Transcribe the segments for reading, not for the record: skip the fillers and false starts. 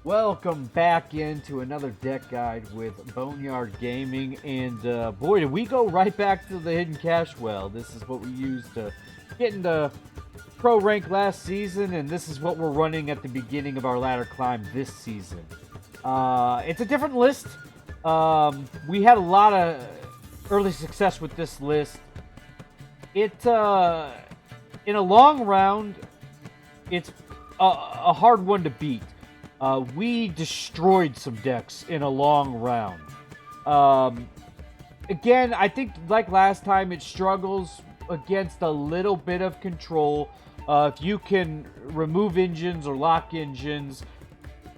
Welcome back into another deck guide with Boneyard Gaming, and boy, did we go right back to the hidden cash well. This is what we used to get into pro rank last season, and this is what we're running at the beginning of our ladder climb this season. It's a different list. We had a lot of early success with this list. In a long round, it's a hard one to beat. We destroyed some decks in a long round. Again, I think like last time, it struggles against a little bit of control. If you can remove engines or lock engines,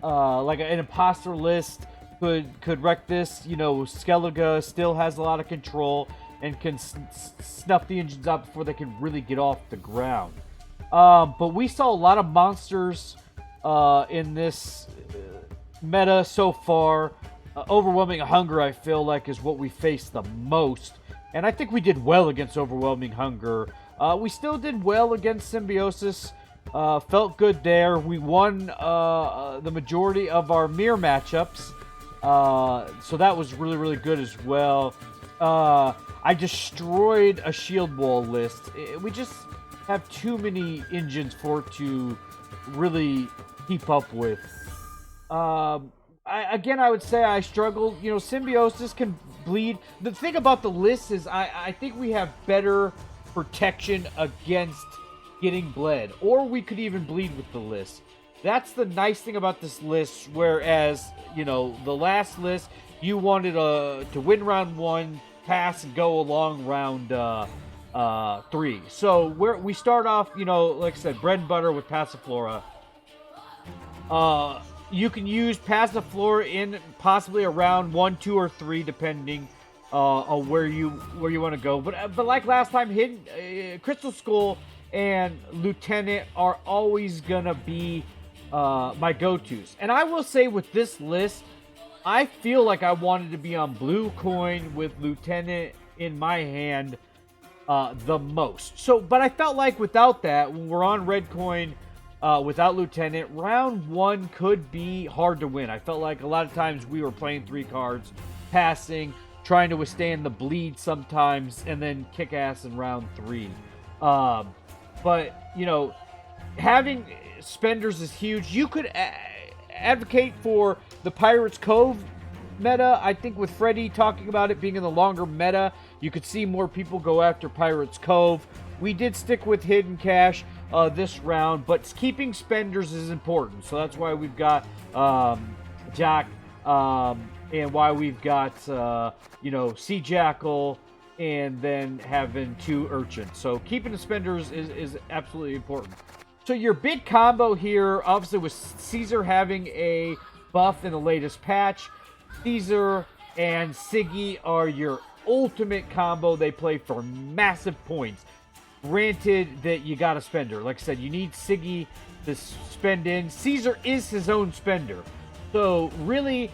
like an imposter list could wreck this. You know, Skellige still has a lot of control and can snuff the engines out before they can really get off the ground. But we saw a lot of monsters in this meta so far. Overwhelming Hunger, I feel like, is what we faced the most. And I think we did well against Overwhelming Hunger. We still did well against Symbiosis. Felt good there. We won the majority of our mirror matchups. So that was really, really good as well. I destroyed a shield wall list. We just have too many engines for it to really keep up with. I would say I struggled. You know, Symbiosis can bleed. The thing about the list is I think we have better protection against getting bled. Or we could even bleed with the list. That's the nice thing about this list, whereas, you know, the last list, you wanted to win round 1, pass, and go along round 3. So we start off, you know, like I said, bread and butter with Passiflora. You can use Passiflora in possibly around 1, 2, or 3, depending on where you want to go. But like last time, hidden Crystal Skull and Lieutenant are always gonna be my go-tos. And I will say with this list, I feel like I wanted to be on blue coin with Lieutenant in my hand the most. So, but I felt like without that, when we're on red coin without Lieutenant, round 1 could be hard to win. I felt like a lot of times we were playing 3 cards, passing, trying to withstand the bleed sometimes, and then kick ass in round 3. But, you know, having spenders is huge. You could advocate for the Pirates Cove meta. I think with Freddy talking about it being in the longer meta, you could see more people go after Pirates Cove. We did stick with Hidden Cash this round, but keeping spenders is important. So that's why we've got Jack, and why we've got, you know, Sea Jackal, and then having 2 Urchins. So keeping the spenders is absolutely important. So your big combo here, obviously, with Caesar having a buff in the latest patch. Caesar and Sigi are your ultimate combo. They play for massive points. Granted that you got a spender. Like I said, you need Sigi to spend in. Caesar is his own spender. So really,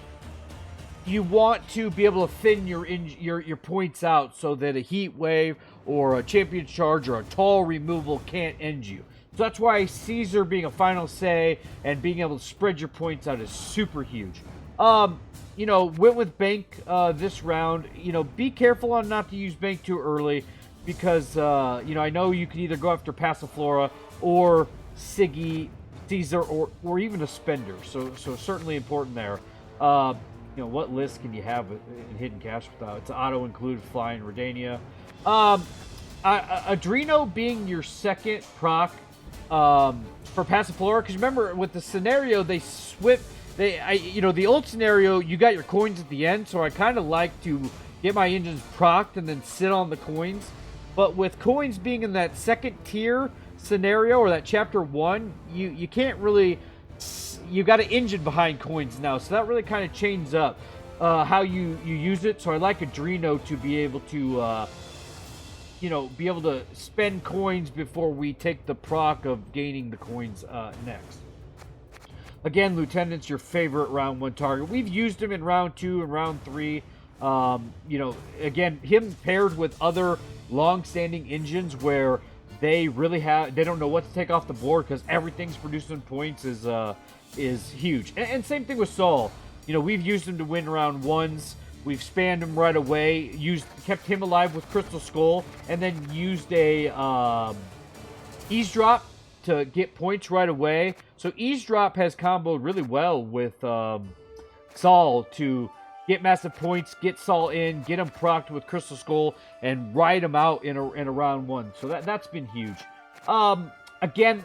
you want to be able to thin your points out so that a heat wave or a champion charge or a tall removal can't end you. So that's why Caesar being a final say and being able to spread your points out is super huge. You know, went with Bank this round. You know, be careful on not to use Bank too early because, you know, I know you can either go after Passiflora or Sigi, Caesar, or even a Spender. So certainly important there. You know, what list can you have in Hidden Cash without? It's auto-included Flying Redania. Adreno being your second proc for Passiflora, because remember, with the scenario, they swip. You know, the old scenario, you got your coins at the end, so I kind of like to get my engines procced and then sit on the coins. But with coins being in that second tier scenario, or that chapter 1, you can't really... You got an engine behind coins now, so that really kind of changes up how you use it. So I like Adreno to be able to, you know, be able to spend coins before we take the proc of gaining the coins next. Again, Lieutenant's your favorite round 1 target. We've used him in round 2 and round 3. You know, again, him paired with other long-standing engines where they don't know what to take off the board because everything's producing points is is huge. And same thing with Saul. You know, we've used him to win round ones. We've spanned him right away. Kept him alive with Crystal Skull, and then used a eavesdrop to get points right away. So eavesdrop has comboed really well with Saul to get massive points, get Saul in, get him procced with Crystal Skull, and ride him out in a round one. So that's been huge. Again,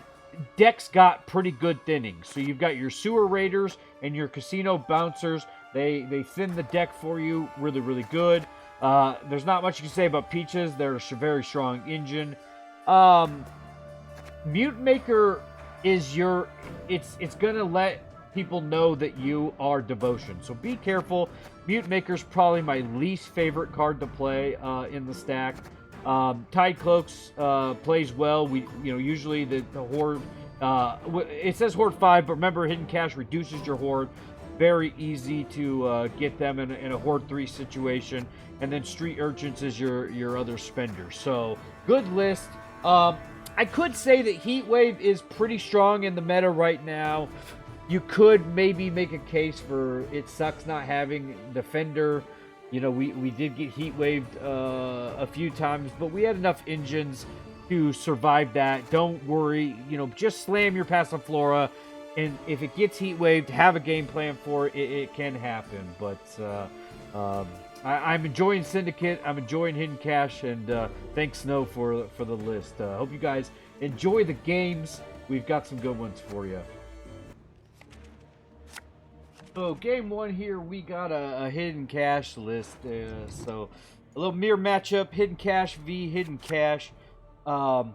decks got pretty good thinning. So you've got your Sewer Raiders and your Casino Bouncers. They thin the deck for you really, really good. There's not much you can say about Peaches. They're a very strong engine. Mute Maker is it's gonna let people know that you are Devotion. So be careful. Mute Maker's probably my least favorite card to play in the stack. Tide Cloaks plays well. Usually the Horde. It says Horde 5, but remember Hidden Cache reduces your Horde. Very easy to get them in a Horde 3 situation. And then Street Urchins is your other spender. So, good list. I could say that Heatwave is pretty strong in the meta right now. You could maybe make a case for it sucks not having Defender. You know, we did get Heatwaved a few times, but we had enough engines to survive that. Don't worry. You know, just slam your Passiflora. And if it gets heat waved, have a game plan for it. It can happen. But I'm enjoying Syndicate. I'm enjoying Hidden Cache. And thanks, Snow, for the list. Hope you guys enjoy the games. We've got some good ones for you. So game one here, we got a Hidden Cache list. So a little mirror matchup, Hidden Cache v Hidden Cache. You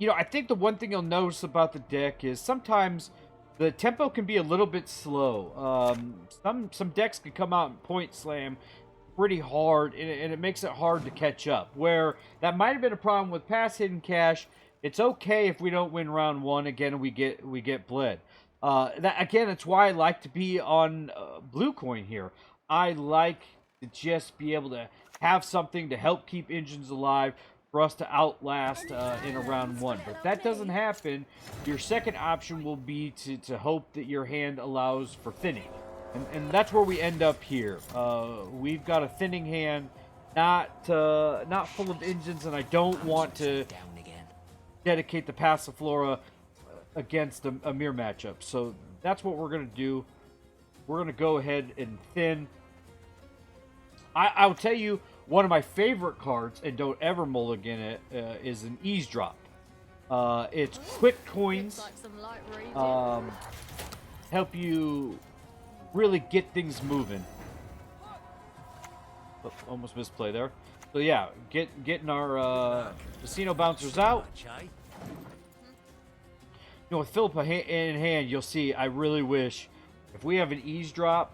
know, I think the one thing you'll notice about the deck is sometimes the tempo can be a little bit slow. Some decks can come out and point slam pretty hard, and it makes it hard to catch up. Where that might have been a problem with past Hidden Cache. It's okay if we don't win round one again and we get bled. That's why I like to be on Blue Coin here. I like to just be able to have something to help keep engines alive for us to outlast in a round one. But if that doesn't happen, your second option will be to hope that your hand allows for thinning. And that's where we end up here. We've got a thinning hand, not full of engines, and I don't want to dedicate the Passiflora against a mirror matchup. So that's what we're going to do. We're going to go ahead and thin. I'll tell you, one of my favorite cards, and don't ever mulligan it, is an eavesdrop. It's quick coins. Help you really get things moving. Oh, almost misplay there. So yeah, getting our Casino Bouncers out. You know, with Philippa in hand, you'll see, I really wish, if we have an eavesdrop,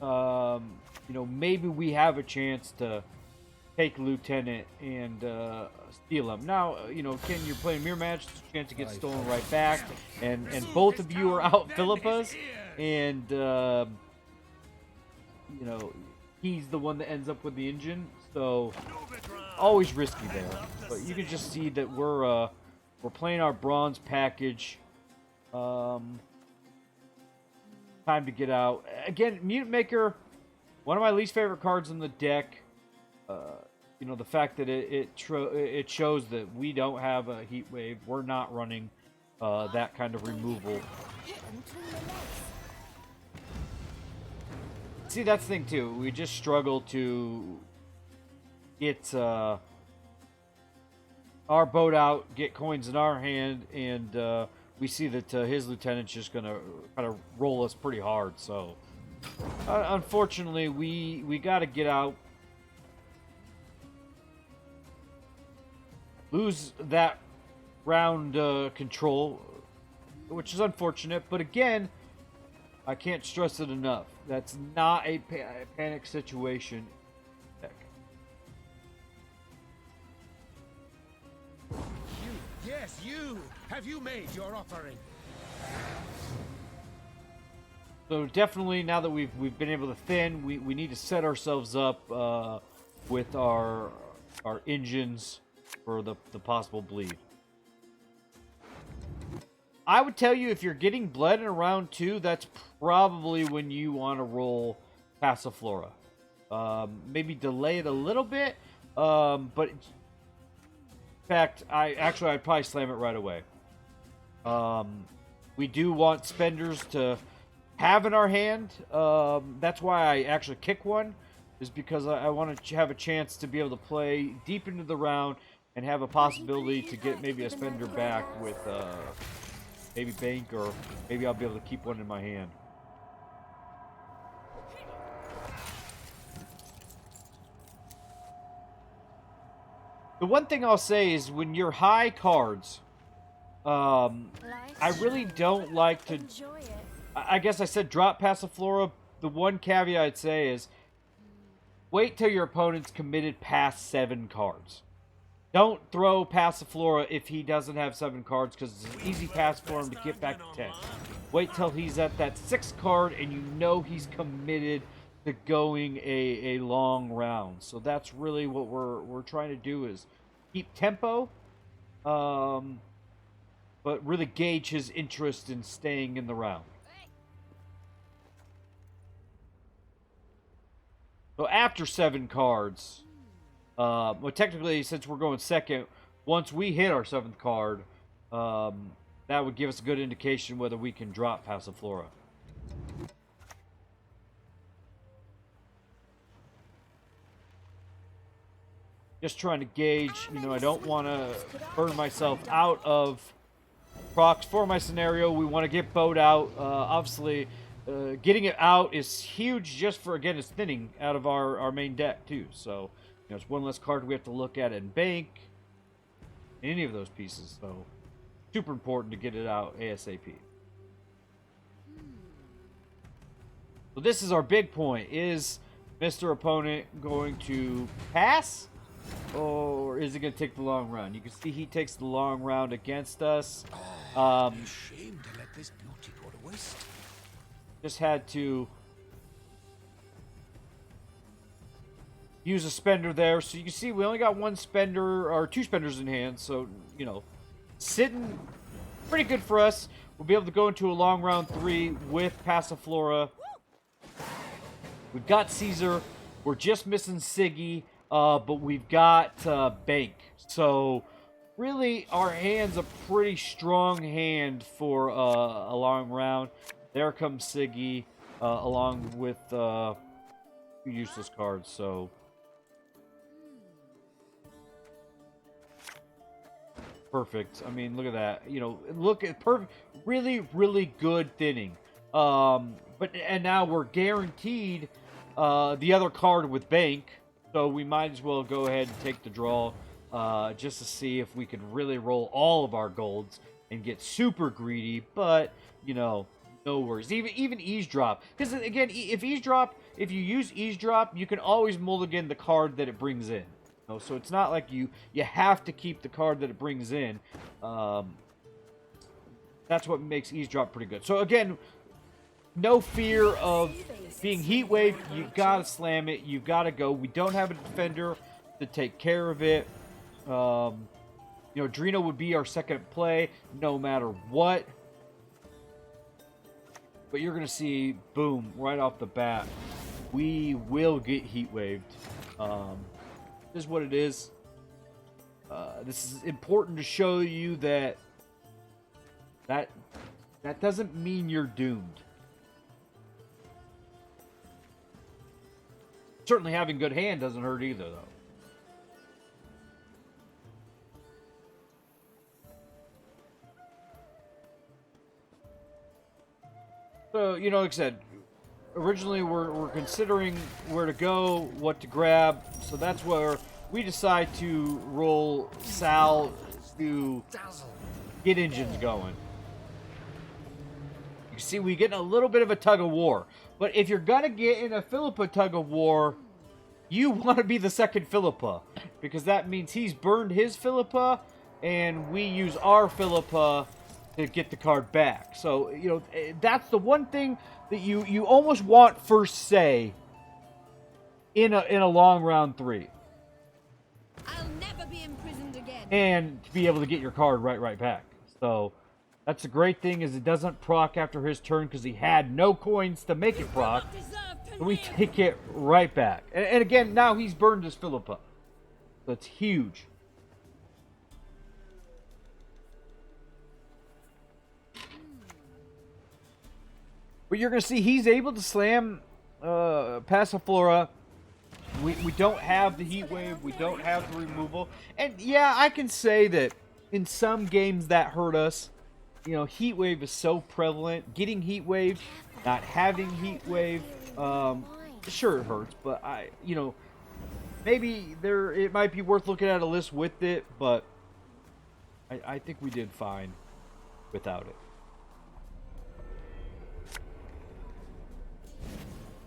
you know, maybe we have a chance to take Lieutenant and steal him. Now, you know, Ken, you're playing mirror match, there's a chance to get stolen right back, and both of you are out Philippa's, and you know, he's the one that ends up with the engine, so always risky there. But you can just see that we're playing our bronze package. Time to get out. Again, Mute Maker, one of my least favorite cards in the deck. You know, the fact that it shows that we don't have a heat wave. We're not running that kind of removal. See, that's the thing too. We just struggle to get our boat out, get coins in our hand, and we see that his lieutenant's just gonna kind of roll us pretty hard. So unfortunately, we got to get out, lose that round control, which is unfortunate. But again, I can't stress it enough. That's not a panic situation. Yes, you! Have you made your offering? So definitely, now that we've been able to thin, we need to set ourselves up with our engines for the possible bleed. I would tell you if you're getting bled in a round 2, that's probably when you want to roll Passiflora. Maybe delay it a little bit, but in fact, I'd probably slam it right away. We do want spenders to have in our hand. That's why I actually kick one, is because I want to have a chance to be able to play deep into the round and have a possibility to get maybe a spender back with maybe bank, or maybe I'll be able to keep one in my hand. The one thing I'll say is when you're high cards, I really don't like to... I guess I said drop Passiflora. The one caveat I'd say is wait till your opponent's committed past 7 cards. Don't throw Passiflora if he doesn't have 7 cards, because it's an easy pass for him to get back to 10. Wait till he's at that 6th card and you know he's committed to going a long round. So that's really what we're trying to do, is keep tempo, but really gauge his interest in staying in the round. So after 7 cards, well, technically, since we're going second, once we hit our 7th card, that would give us a good indication whether we can drop Passiflora. Just trying to gauge, you know, I don't want to burn myself out of procs for my scenario. We want to get Boat out. Obviously, getting it out is huge just for, again, it's thinning out of our main deck, too. So, you know, it's one less card we have to look at in bank, any of those pieces. So, super important to get it out ASAP. So this is our big point. Is Mr. Opponent going to pass? Or is he going to take the long round? You can see he takes the long round against us. Shame to let this beauty go to waste. Just had to use a spender there. So you can see we only got 1 spender, or 2 spenders in hand. So, you know, sitting pretty good for us. We'll be able to go into a long round 3 with Passiflora. We've got Caesar. We're just missing Sigi. But we've got bank. So really our hand's a pretty strong hand for a long round. There comes Sigi along with useless cards. So perfect. I mean, look at that. You know, look at perfect. Really, really good thinning. And now we're guaranteed the other card with bank. So we might as well go ahead and take the draw just to see if we can really roll all of our golds and get super greedy. But, you know, no worries. Even eavesdrop. Because, again, if you use eavesdrop, you can always mulligan the card that it brings in. You know, so it's not like you have to keep the card that it brings in. That's what makes eavesdrop pretty good. So, again, no fear of being heat waved. You gotta slam it. You gotta go. We don't have a defender to take care of it. You know, Drino would be our second play no matter what. But you're gonna see, boom, right off the bat, we will get heat waved. This is what it is. This is important to show you that doesn't mean you're doomed. Certainly having good hand doesn't hurt either, though. So, you know, like I said, originally we're considering where to go, what to grab. So that's where we decide to roll Sal to get engines going. You see, we get in a little bit of a tug of war. But if you're going to get in a Philippa tug of war, you want to be the second Philippa. Because that means he's burned his Philippa, and we use our Philippa to get the card back. So, you know, that's the one thing that you almost want first say in a long round 3. I'll never be imprisoned again. And to be able to get your card right back. So, That's the great thing, is it doesn't proc after his turn because he had no coins to make it proc. So we take it right back. And again, now he's burned his Philippa. That's huge. But you're going to see he's able to slam Passiflora. We don't have the heat wave. We don't have the removal. And yeah, I can say that in some games that hurt us. You know, heat wave is so prevalent. Getting heat wave, not having heat wave, sure it hurts. But maybe it might be worth looking at a list with it. But I think we did fine without it.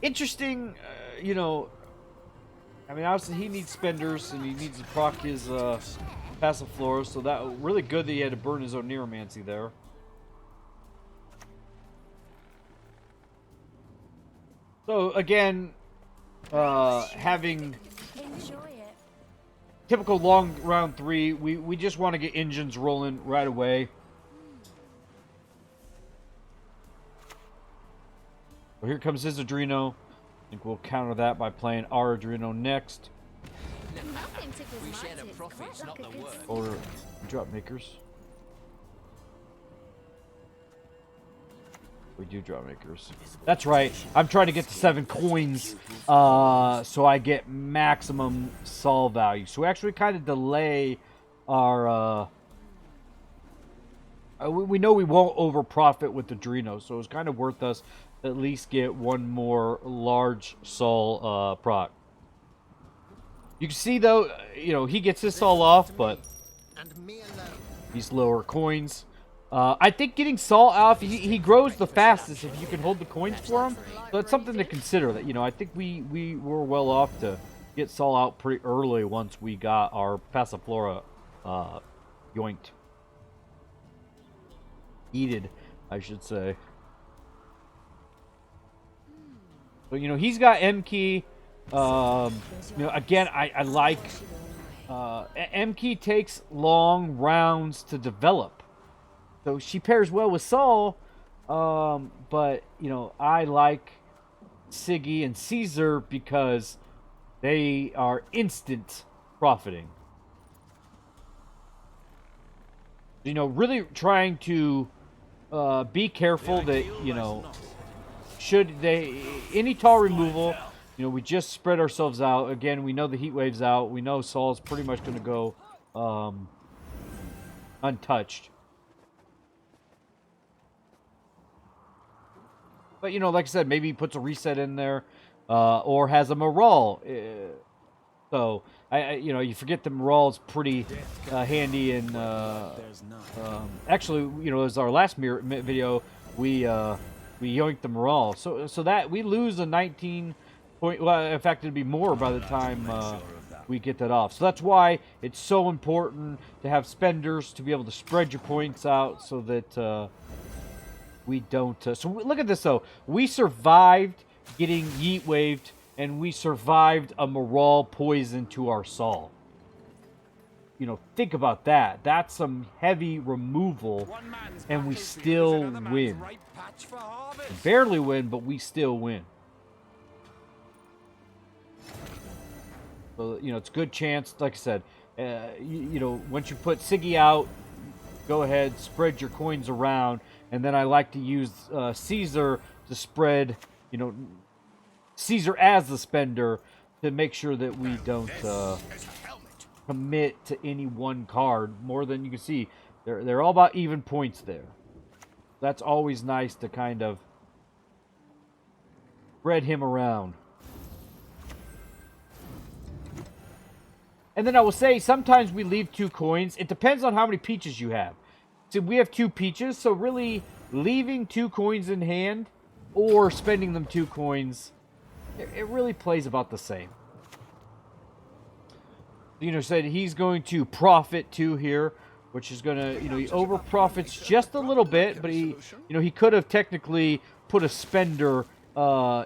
Interesting, you know, I mean, obviously he needs spenders and he needs to proc his Passiflora, so that really good that he had to burn his own Neuromancy there. So again, having typical long round 3, we just want to get engines rolling right away. Well, here comes his Adreno. I think we'll counter that by playing our Adreno next. We share the profits, not the work. Or drop makers. We do drop makers. That's right. I'm trying to get to 7 coins so I get maximum sol value. So we actually kind of delay our... we know we won't over profit with the Adreno, so it's kind of worth us to at least get one more large sol proc. You can see though, you know, he gets this all off, but these lower coins. I think getting Saul off, he grows the fastest if you can hold the coins for him. So that's something to consider. That, you know, I think we were well off to get Saul out pretty early once we got our Passiflora yoinked. Eated, I should say. So, you know, he's got M key. You know, again, I like M key takes long rounds to develop. So she pairs well with Saul, but, you know, I like Sigi and Caesar because they are instant profiting. You know, really trying to be careful that, you know, should they, any tall removal, you know, we just spread ourselves out. Again, we know the heat wave's out. We know Saul's pretty much going to go untouched. But, you know, like I said, maybe he puts a reset in there or has a morale. So, you know, you forget the morale is pretty handy. And actually, you know, as our last video, we yoinked the morale. So that we lose a 19 point. Well, in fact, it'd be more by the time we get that off. So that's why it's so important to have spenders to be able to spread your points out so that we don't. So look at this though. We survived getting yeet waved, and we survived a morale poison to our Saul. You know, think about that. That's some heavy removal, and we still win. We barely win, but we still win. So, you know, it's a good chance. Like I said, you know, once you put Sigi out, go ahead, spread your coins around, and then I like to use Caesar to spread, you know, Caesar as the spender to make sure that we don't commit to any one card more than you can see. They're all about even points there. That's always nice to kind of spread him around. And then I will say, sometimes we leave 2 coins. It depends on how many peaches you have. So we have 2 peaches, so really leaving 2 coins in hand or spending them 2 coins, it really plays about the same. You know, said he's going to profit 2 here, which is going to, you know, he over profits just a little bit, but he, you know, he could have technically put a spender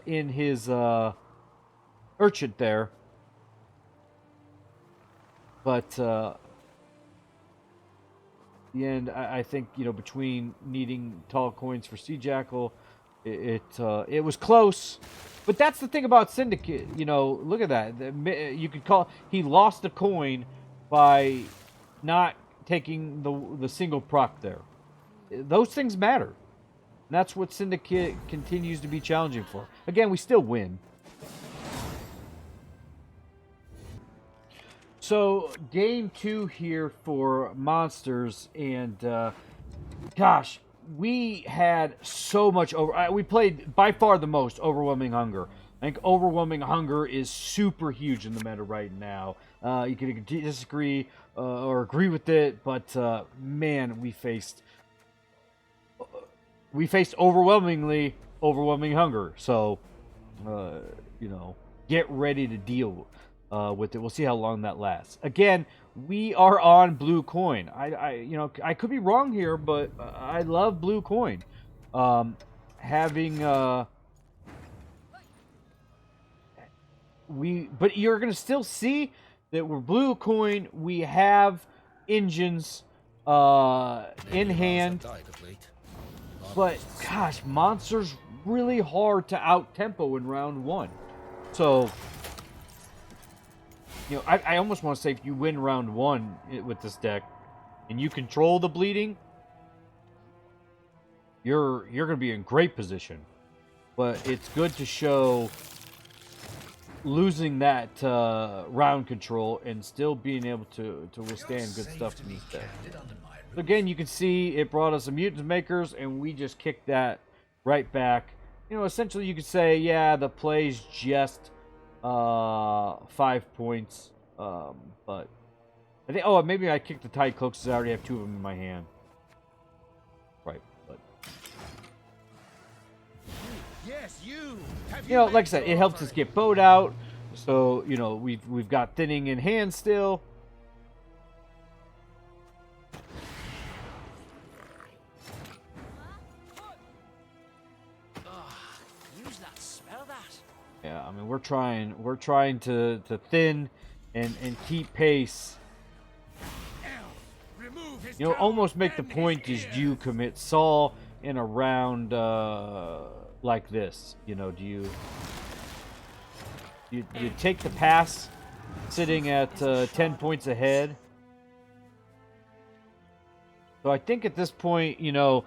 in his urchin there. But the end, I think, you know, between needing tall coins for Sea Jackal, it was close. But that's the thing about Syndicate. You know, look at that. You could call he lost a coin by not taking the single proc there. Those things matter. And that's what Syndicate continues to be challenging for. Again, we still win. So, game 2 here for monsters, and gosh, we had so much we played by far the most Overwhelming Hunger. I think Overwhelming Hunger is super huge in the meta right now. You can disagree or agree with it, but man, we faced overwhelmingly Overwhelming Hunger. So, you know, get ready to deal with it. We'll see how long that lasts. Again, we are on blue coin. You know, I could be wrong here, but I love blue coin. But you're gonna still see that we're blue coin. We have engines in hand, but gosh, monsters really hard to out tempo in round 1. So, you know, I almost want to say if you win round 1 with this deck, and you control the bleeding, you're gonna be in great position. But it's good to show losing that round control and still being able to withstand good stuff beneath there. So again, you can see it brought us a Mutant Makers, and we just kicked that right back. You know, essentially you could say, yeah, the play's just 5 points, but I think, oh, maybe I kicked the Tide Cloaks because I already have 2 of them in my hand. Right, but yes, you know, like I said, it helps us get bowed out. So, you know, we've got thinning in hand still. Use that, smell that. Yeah, I mean, we're trying to thin and keep pace. You know, almost make the point is, do you commit Saul in a round like this? You know, do you take the pass sitting at 10 points ahead? So I think at this point, you know,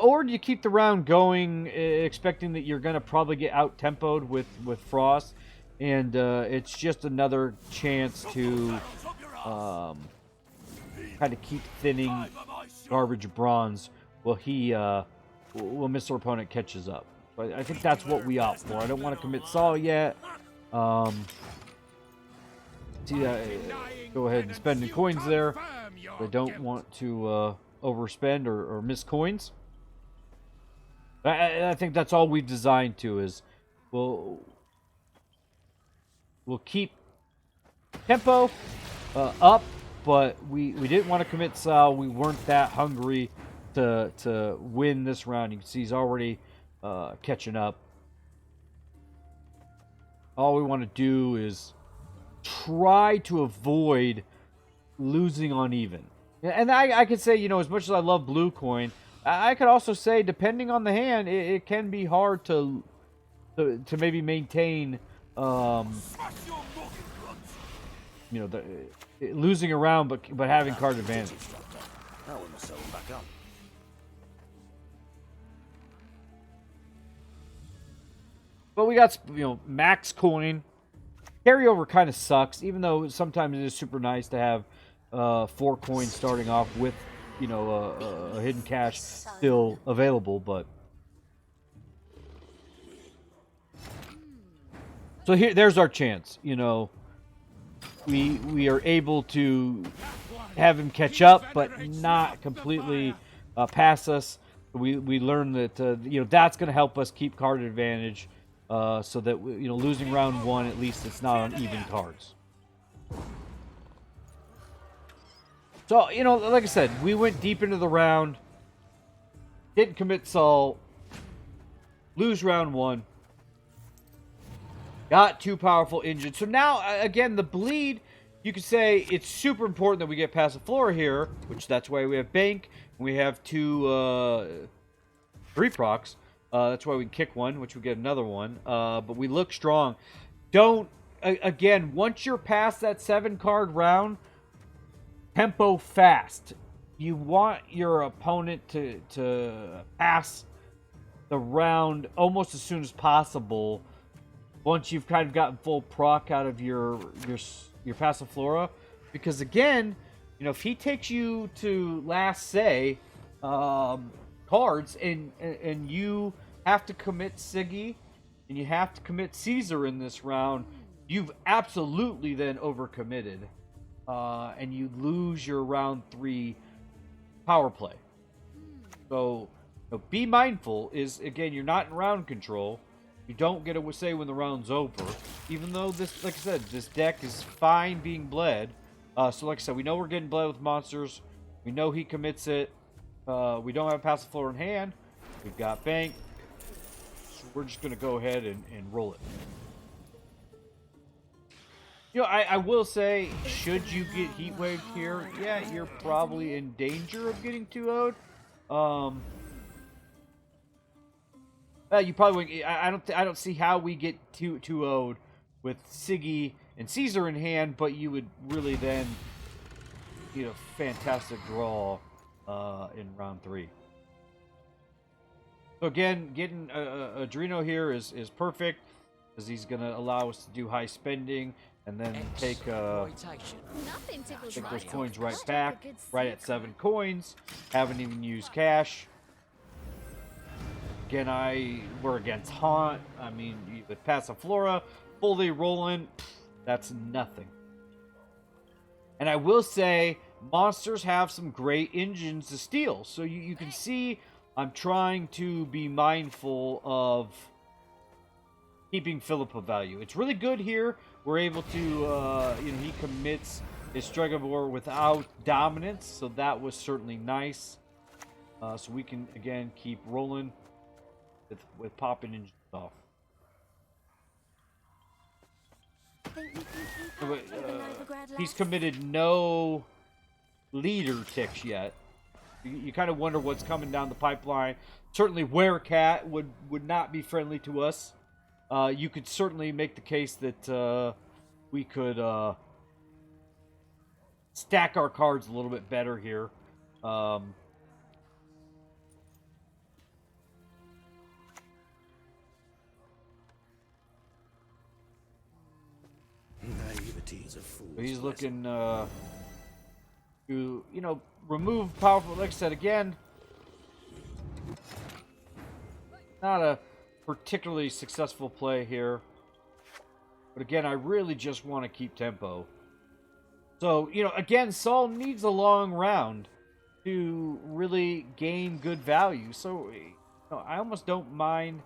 or do you keep the round going, expecting that you're going to probably get out-tempoed with Frost, and it's just another chance to kind of keep thinning garbage bronze while Mr. Opponent catches up. But I think that's what we opt for. I don't want to commit Saul yet. Go ahead and spend the coins there. I don't want to overspend or miss coins. I think that's all we've designed to is we'll keep tempo up, but we didn't want to commit Sal. We weren't that hungry to win this round. You can see he's already catching up. All we want to do is try to avoid losing on even. And I could say, you know, as much as I love blue coin, I could also say, depending on the hand, it can be hard to maybe maintain, you know, losing around but having card advantage. But we got, you know, max coin. Carryover kind of sucks, even though sometimes it is super nice to have 4 coins starting off with, you know, a hidden cache still available. But so there's our chance. You know, we are able to have him catch up, but not completely pass us. We learn that you know, that's going to help us keep card advantage. So that, you know, losing round 1, at least it's not on even cards. So, you know, like I said, we went deep into the round. Didn't commit Saul. Lose round 1. Got 2 powerful engines. So now, again, the bleed you could say it's super important that we get past the floor here, which that's why we have bank. We have 2 3 procs. That's why we can kick one, which we get another one. But we look strong. Don't again. Once you're past that 7-card round, tempo fast. You want your opponent to pass the round almost as soon as possible. Once you've kind of gotten full proc out of your Passiflora, because again, you know, if he takes you to last say cards and you have to commit Sigi and you have to commit Caesar in this round, you've absolutely then overcommitted, and you lose your round 3 power play. So, you know, be mindful. Is again, you're not in round control. You don't get a say when the round's over. Even though this, like I said, this deck is fine being bled. So like I said, we know we're getting bled with monsters. We know he commits it. We don't have passive floor in hand. We've got bank. So we're just going to go ahead and roll it. You know, I will say, should you get heat waved here, yeah, you're probably in danger of getting 2-0'd. You probably. I don't see how we get 2-0'd with Sigi and Caesar in hand, but you would really then get a fantastic draw in round 3. So again, getting Adreno here is perfect, because he's gonna allow us to do high spending and then take those coins right back, right at 7 coins. Haven't even used cash. Again, we're against Haunt. I mean, with Passiflora, fully rolling, that's nothing. And I will say, monsters have some great engines to steal. So you can see I'm trying to be mindful of keeping Philippa value. It's really good here. We're able to, you know, he commits his Stregobor without dominance. So that was certainly nice. So we can, again, keep rolling with popping engines off. He's committed no leader ticks yet. You kind of wonder what's coming down the pipeline. Certainly Werecat would not be friendly to us. You could certainly make the case that we could stack our cards a little bit better here. Naivety is a fool's So he's looking lesson. to, you know, remove powerful. Like I said, again, not a particularly successful play here. But again, I really just want to keep tempo. So, you know, again, Saul needs a long round to really gain good value. So, you know, I almost don't mind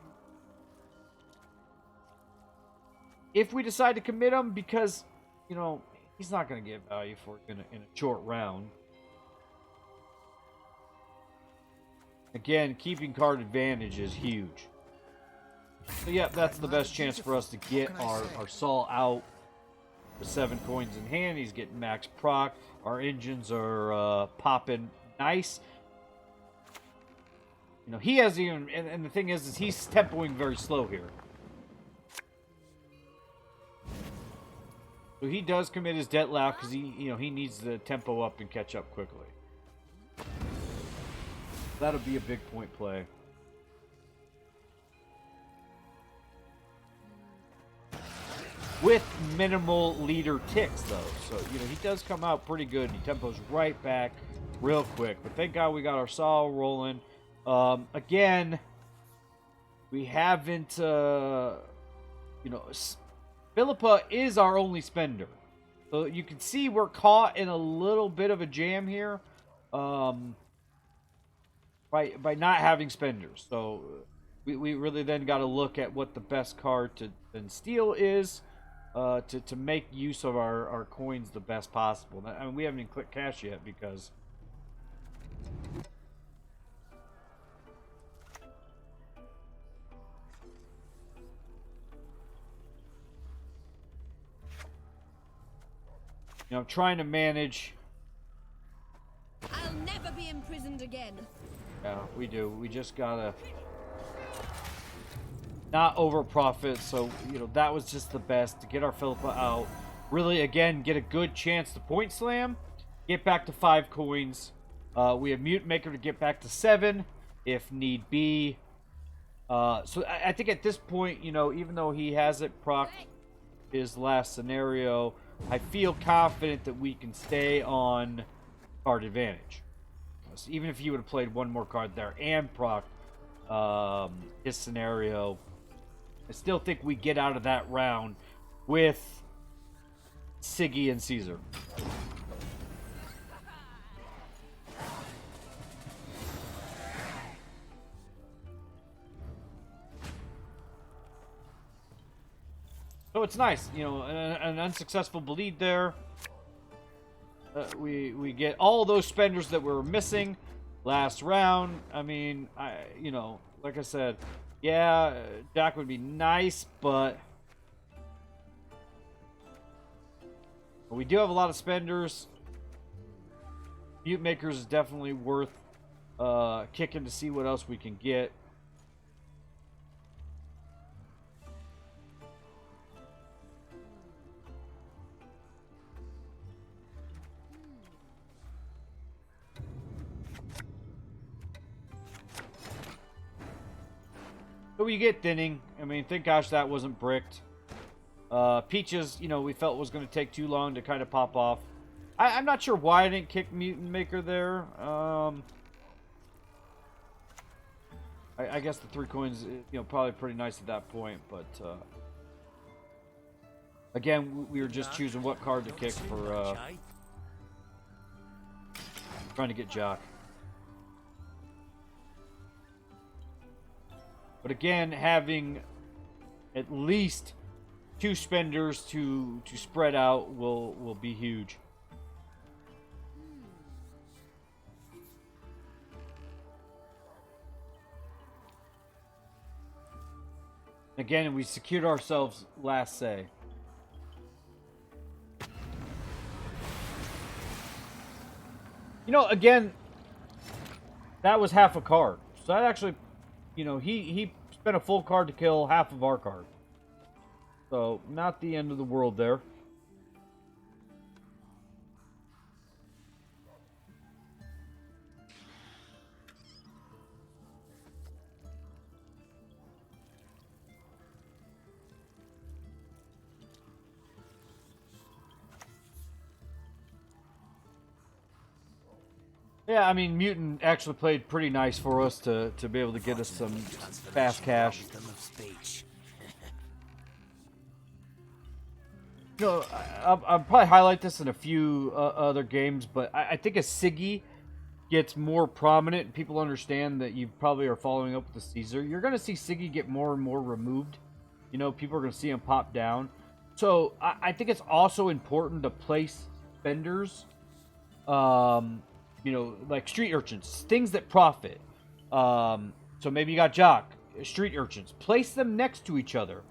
if we decide to commit him, because, you know, he's not going to get value for it in a short round. Again, keeping card advantage is huge. So yeah, that's the best chance for us to get our Saul out with 7 coins in hand. He's getting max proc. Our engines are popping nice. You know, he has even, and the thing is he's tempoing very slow here. So he does commit his debt laugh because he needs the tempo up and catch up quickly. That'll be a big point play. With minimal leader ticks, though. So, you know, he does come out pretty good. He tempos right back real quick. But thank God we got our Saul rolling. Again, we haven't, you know, Philippa is our only spender. So you can see we're caught in a little bit of a jam here. By not having spenders. So we really then got to look at what the best card to then steal is. To make use of our coins the best possible. I mean, we haven't even clicked cash yet because You know, trying to manage. I'll never be imprisoned again. Yeah, we do. We just gotta not over profit. So, you know, that was just the best to get our Philippa out. Really, again, get a good chance to point slam. Get back to 5 coins. We have Mutant Maker to get back to 7 if need be. So I think at this point, you know, even though he hasn't procced his last scenario, I feel confident that we can stay on card advantage. So even if he would have played one more card there and procced his scenario, I still think we get out of that round with Sigi and Caesar. So it's nice, you know, an unsuccessful bleed there. We get all those spenders that were missing last round. I mean, you know, like I said, yeah, Jack would be nice, but we do have a lot of spenders. Mute Makers is definitely worth kicking to see what else we can get. So we get thinning. I mean, thank gosh that wasn't bricked. Peaches, you know, we felt was going to take too long to kind of pop off. I'm not sure why I didn't kick Mutant Maker there. I guess the 3 coins, you know, probably pretty nice at that point. But again, we were just choosing what card to kick for trying to get Jock. But again, having at least 2 spenders to spread out will be huge. Again, we secured ourselves last say. You know, again, that was half a card. So that actually, you know, he spent a full card to kill half of our card. So, not the end of the world there. Yeah, I mean, Mutant actually played pretty nice for us to be able to get us some fast cash. You know, I'll probably highlight this in a few other games, but I think as Sigi gets more prominent and people understand that you probably are following up with the Caesar, you're going to see Sigi get more and more removed. You know, people are going to see him pop down. So I think it's also important to place spenders, you know, like street urchins, things that profit. So maybe you got Jock, street urchins. Place them next to each other.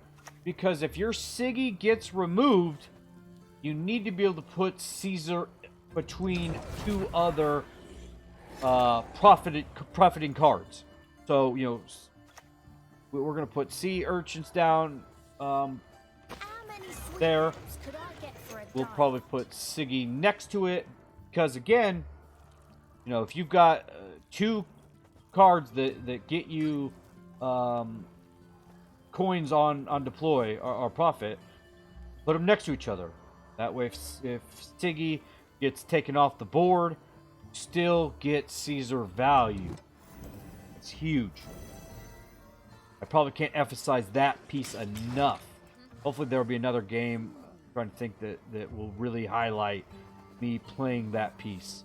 Because if your Sigi gets removed, you need to be able to put Caesar between 2 other profiting cards. So, you know, we're going to put sea urchins down there. We'll probably put Sigi next to it. Because, again, you know, if you've got 2 cards that get you coins on deploy or profit, put them next to each other. That way, if Sigi gets taken off the board, still get Caesar value. It's huge. I probably can't emphasize that piece enough. Hopefully there will be another game. I'm trying to think that will really highlight me playing that piece.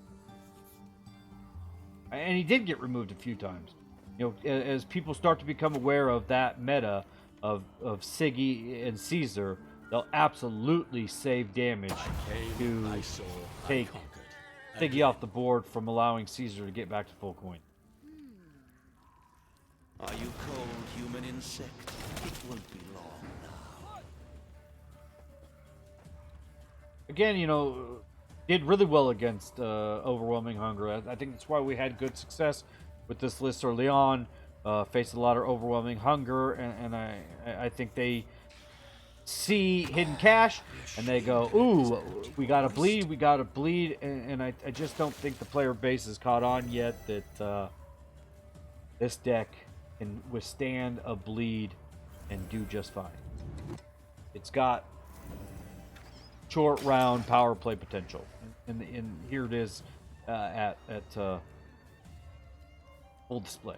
And he did get removed a few times. You know, as people start to become aware of that meta of Sigi and Caesar, they'll absolutely save damage to take Sigi off the board from allowing Caesar to get back to full coin. Are you cold, human insect? It won't be long now. again, you know, did really well against overwhelming hunger. I think that's why we had good success with this list early on. Faced a lot of overwhelming hunger, and I think they see hidden cash and they go, ooh, we gotta bleed, and I just don't think the player base has caught on yet that this deck can withstand a bleed and do just fine. It's got short round power play potential, and here it is at full display.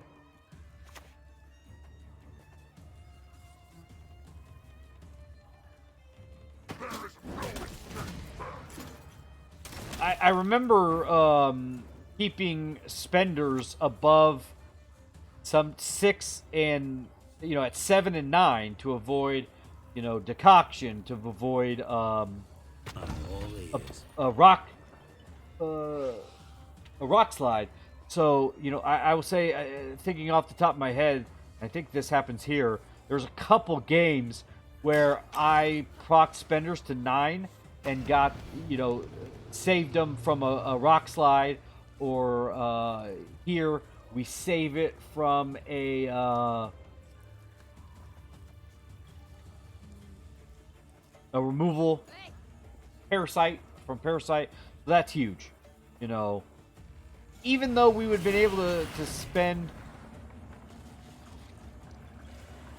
I remember keeping spenders above some 6 and at 7 and 9 to avoid decoction, to avoid a rock slide. So I will say, thinking off the top of my head, I think this happens here. There's a couple games where I proc spenders to 9 and got saved them from a rock slide, or here we save it from a removal parasite from parasite. So that's huge. Even though we would have been able to spend,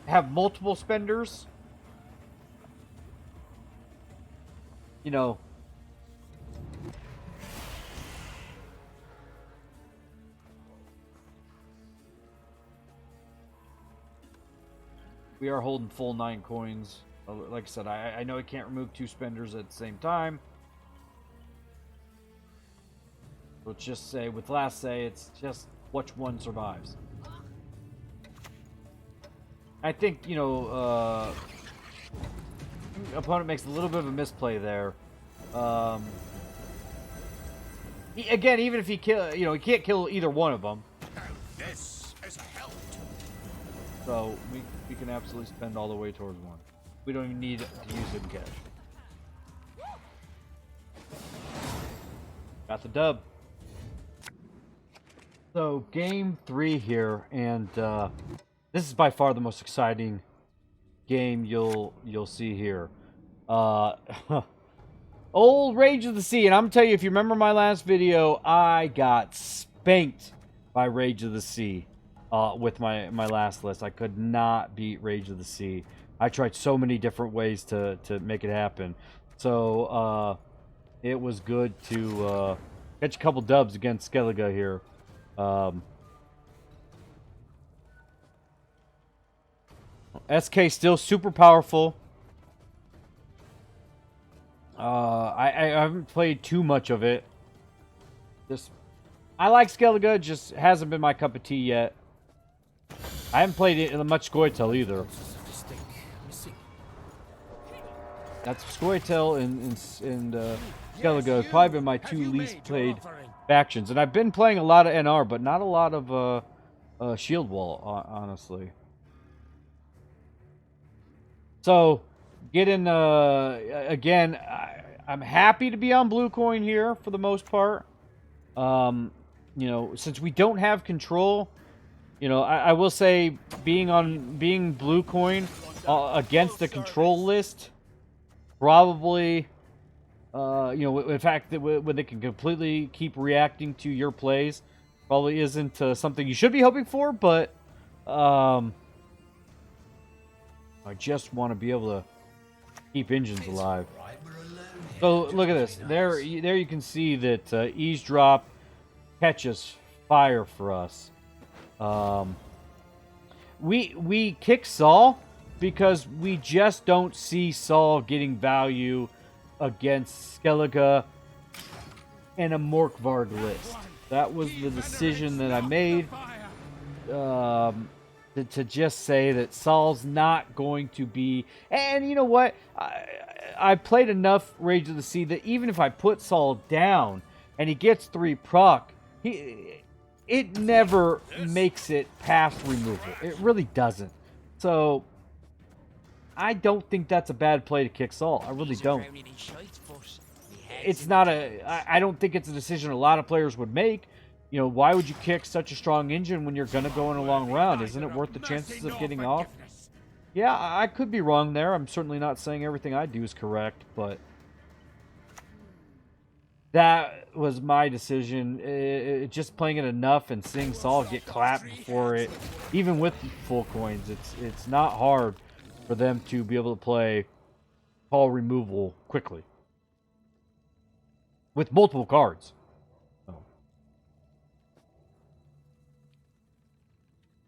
have multiple spenders, we are holding full 9 coins. Like I said, I know I can't remove 2 spenders at the same time. Let's just say, with last say, it's just which one survives. I think, opponent makes a little bit of a misplay there. Again, even if he he can't kill either one of them. This is a help. So we can absolutely spend all the way towards one. We don't even need to use hidden cash. Got the dub. So game 3 here, and this is by far the most exciting game you'll see here. Old Rage of the Sea, and I'm gonna tell you, if you remember my last video, I got spanked by Rage of the Sea with my last list. I could not beat Rage of the Sea. I tried so many different ways to make it happen. So it was good to catch a couple dubs against Skellige here. SK still super powerful. I haven't played too much of it. I like Skellige, just hasn't been my cup of tea yet. I haven't played it in much Scoia'tael either. That's Scoia'tael and Skellige have probably been my 2 least played factions, and I've been playing a lot of NR, but not a lot of Shield Wall, honestly. So, again, I'm happy to be on blue coin here for the most part. Since we don't have control, I will say being blue coin against the control list, probably, in fact, when they can completely keep reacting to your plays, probably isn't something you should be hoping for, but I just want to be able to keep engines alive. So look at this. There you can see that eavesdrop catches fire for us. We kick Saul because we just don't see Saul getting value against Skellige and a Morkvarg list. That was the decision that I made. To just say that Saul's not going to be... And you know what? I played enough Rage of the Sea that even if I put Saul down and he gets 3 proc, it never makes it past removal. It really doesn't. So, I don't think that's a bad play to kick Saul. I really don't. it's not I don't think it's a decision a lot of players would make. You know, why would you kick such a strong engine when you're going to go in a long round? Isn't it worth the chances of getting off? Yeah, I could be wrong there. I'm certainly not saying everything I do is correct, but that was my decision. Just playing it enough and seeing Saul get clapped before it, even with full coins, it's not hard for them to be able to play call removal quickly with multiple cards. So.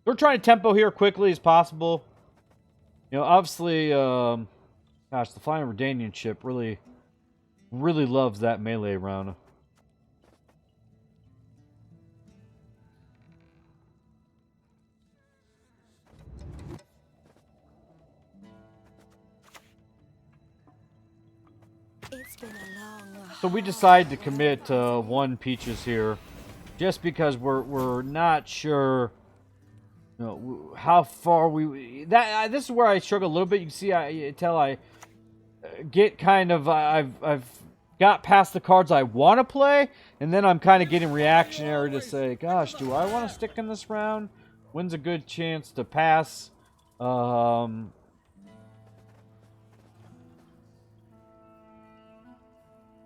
We're trying to tempo here quickly as possible. You know, obviously, gosh, the Flying Redanian ship really loves that melee round. It's been a long. So we decide to commit 1 Peaches here, just because we're not sure, you know, how far we. This is where I struggle a little bit. You can see, I get kind of I've got past the cards I want to play, and then I'm kind of getting reactionary to say, gosh, do I want to stick in this round? When's a good chance to pass?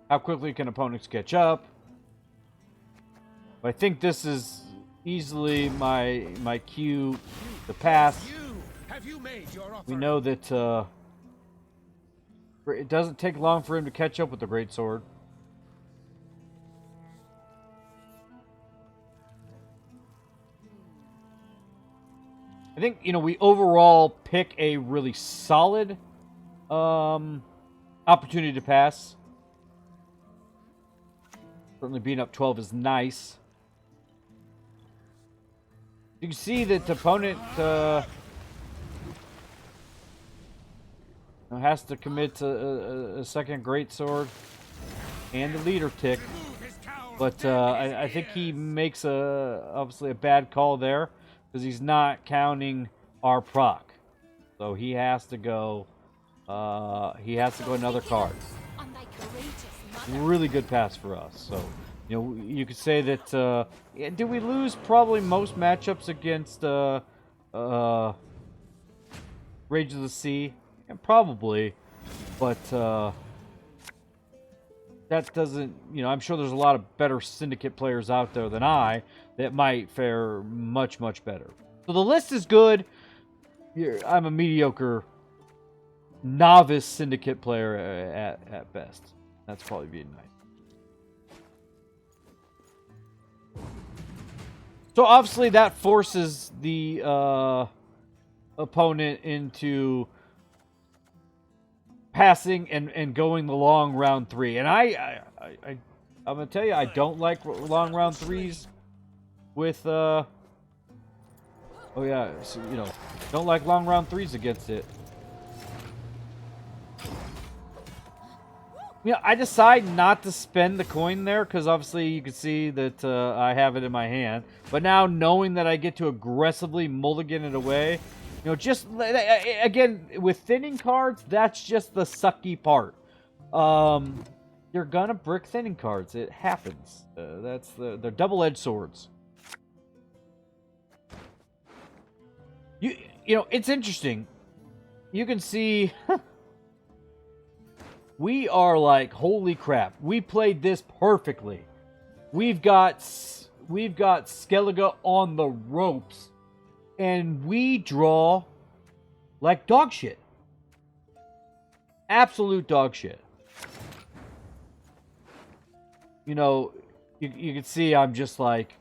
How quickly can opponents catch up? I think this is easily my cue to pass. We know that it doesn't take long for him to catch up with the Greatsword. I think, you know, we overall pick a really solid opportunity to pass. Certainly being up 12 is nice. You can see that the opponent has to commit to a second Greatsword and the leader tick. But I think he makes obviously a bad call there, because he's not counting our proc. So he has to go another card. Really good pass for us. So, you know, you could say that did we lose probably most matchups against Rage of the Sea? Yeah, probably. But that doesn't, you know, I'm sure there's a lot of better Syndicate players out there than I that might fare much, much better. So the list is good. I'm a mediocre novice Syndicate player at best. That's probably being nice. So obviously that forces the opponent into passing and going the long round 3. And I'm gonna tell you, I don't like long round 3s with oh yeah, so, you know, don't like long round 3s against it. Yeah, I decide not to spend the coin there, because obviously you can see that I have it in my hand. But now, knowing that I get to aggressively mulligan it away, you know, just again with thinning cards, that's just the sucky part. You're gonna brick thinning cards. It happens. They're double-edged swords. You know, it's interesting. You can see. We are like, holy crap, we played this perfectly. We've got Skellige on the ropes, and we draw like dog shit. Absolute dog shit. You know, you can see I'm just like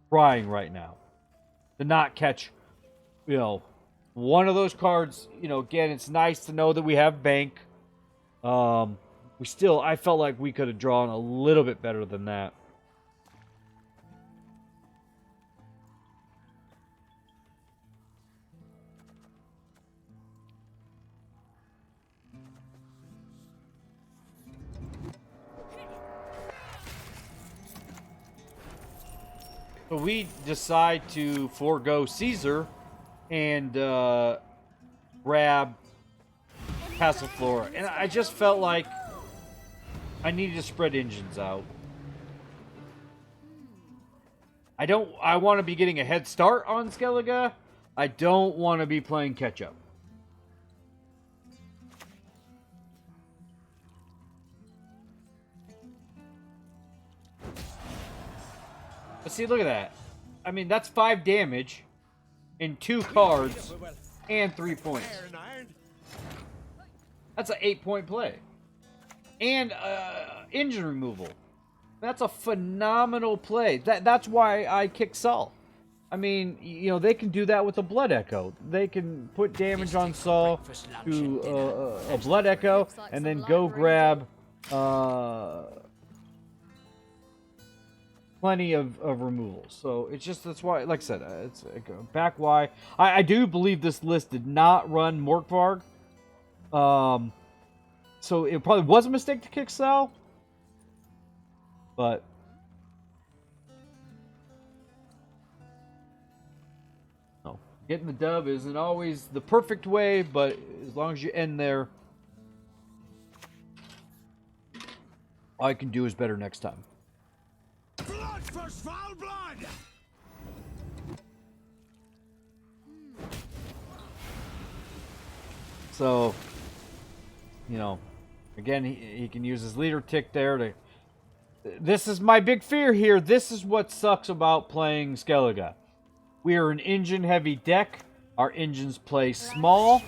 crying right now to not catch, you know, one of those cards. You know, again, it's nice to know that we have bank. I felt like we could have drawn a little bit better than that. So we decide to forego Caesar and grab Castle Flora, and I just felt like I need to spread engines out. I want to be getting a head start on Skellige. I don't want to be playing catch up. But see, look at that. I mean, that's 5 damage in 2 cards and 3 points. That's an 8-point play. And engine removal. That's a phenomenal play. That's why I kick Saul. I mean, you know, they can do that with a Blood Echo. They can put damage on Saul to a Blood Echo and then go grab plenty of removals. So it's just, that's why, like I said, it's back why. I do believe this list did not run Morkvarg. So it probably was a mistake to kick Sal. But no, getting the dub isn't always the perfect way, but as long as you end there, all I can do is better next time. Blood for foul blood! So, you know, again, he can use his leader tick there to... This is my big fear here. This is what sucks about playing Skellige. We are an engine-heavy deck. Our engines play small.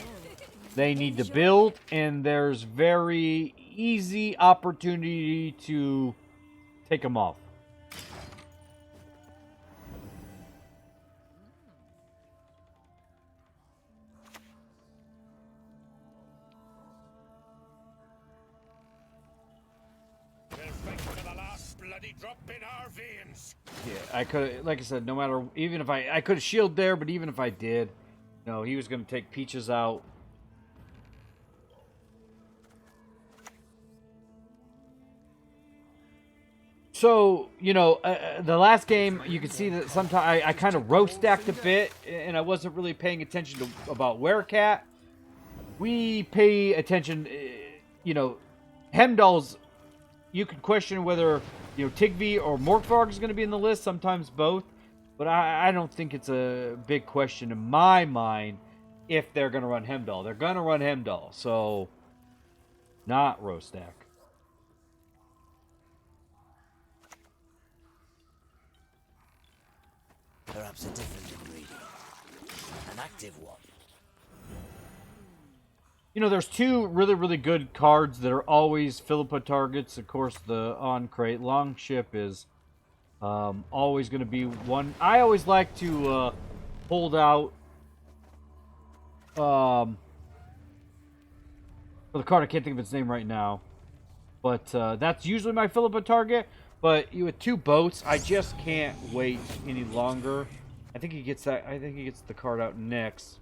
They need to build, and there's very easy opportunity to take them off. Drop in our veins. Yeah, I could, like I said, no matter, even if I could have shielded there, but even if I did, no, he was going to take Peaches out. So, you know, the last game, you can see that sometimes I kind of roast stacked a bit, and I wasn't really paying attention to about Werecat. We pay attention, you know, Hemdall's, you could question whether, you know, Tigvi or Morkvarg is going to be in the list, sometimes both. But I don't think it's a big question in my mind if they're going to run Hemdall. They're going to run Hemdall, so not Rostack. Perhaps a different ingredient. An active one. You know, there's 2 really, really good cards that are always Philippa targets. Of course, the on-crate Longship is always going to be one. I always like to hold out for the card. I can't think of its name right now. But that's usually my Philippa target. But with 2 boats, I just can't wait any longer. I think he gets that. I think he gets the card out next.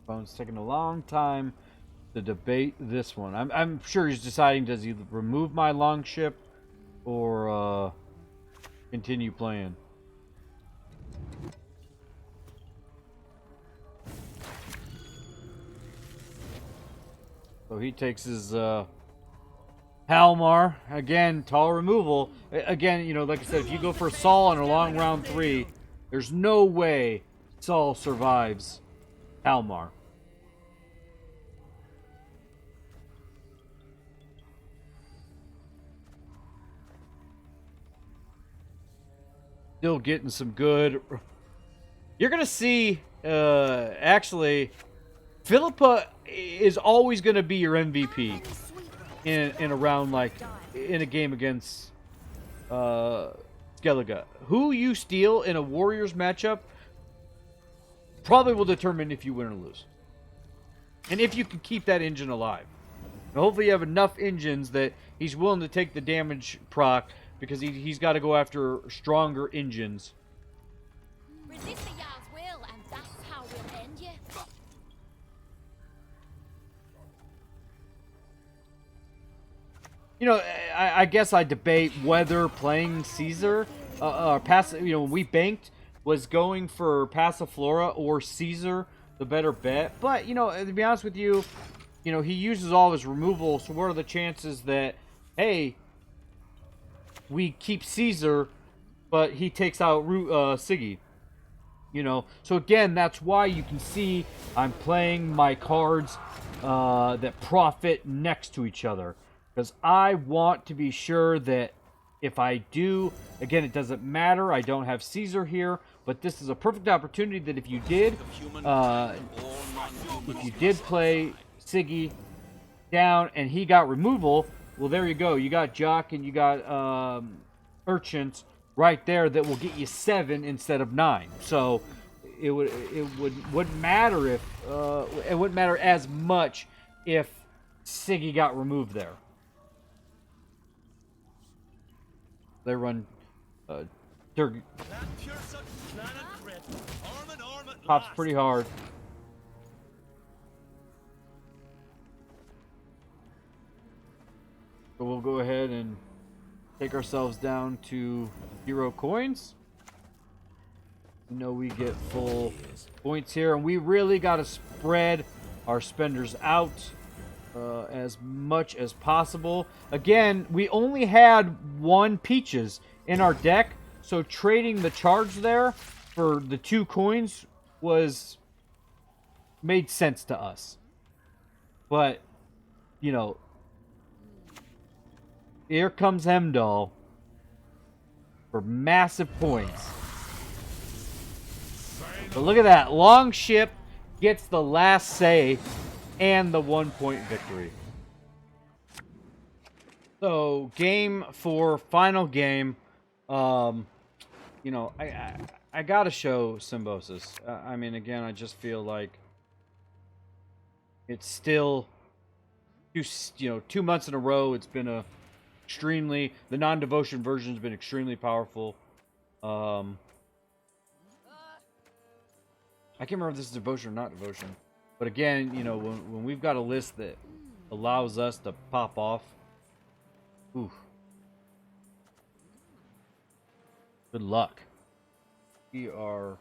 Phone's taking a long time to debate this one. I'm sure he's deciding, does he remove my Longship or continue playing? So he takes his Halmar. Again, tall removal. Again, you know, like I said, if you go for Saul on a long round 3, there's no way Saul survives Halmar. Still getting some good. You're gonna see. Actually, Philippa is always gonna be your MVP in a round, like in a game against Skellige. Who you steal in a Warriors matchup probably will determine if you win or lose, and if you can keep that engine alive. And hopefully, you have enough engines that he's willing to take the damage proc. Because he's got to go after stronger engines. Resist the Jarl's will and you know, I guess I debate whether playing Caesar, when we banked, was going for Passiflora or Caesar the better bet. But, you know, to be honest with you, you know, he uses all his removal, so what are the chances that, hey, we keep Caesar, but he takes out Sigi? You know, so again, that's why you can see I'm playing my cards that profit next to each other. Because I want to be sure that if I do, again, it doesn't matter. I don't have Caesar here, but this is a perfect opportunity that if you did play Sigi down and he got removal, well, there you go. You got Jock and you got Urchins right there that will get you 7 instead of 9. So wouldn't matter if it wouldn't matter as much if Sigi got removed there. They run pops pretty hard. So we'll go ahead and take ourselves down to 0 coins. You know, we get full points here, and we really got to spread our spenders out as much as possible. Again, we only had 1 Peaches in our deck, so trading the charge there for the 2 coins made sense to us. But, you know, here comes Hemdall for massive points. But look at that. Longship gets the last say and the 1-point victory. So, game 4, final game. You know, I gotta show Symbiosis. I mean, again, I just feel like it's still 2 months in a row. It's been the non-devotion version has been extremely powerful. I can't remember if this is devotion or not devotion. But again, you know, when we've got a list that allows us to pop off, ooh, good luck. We are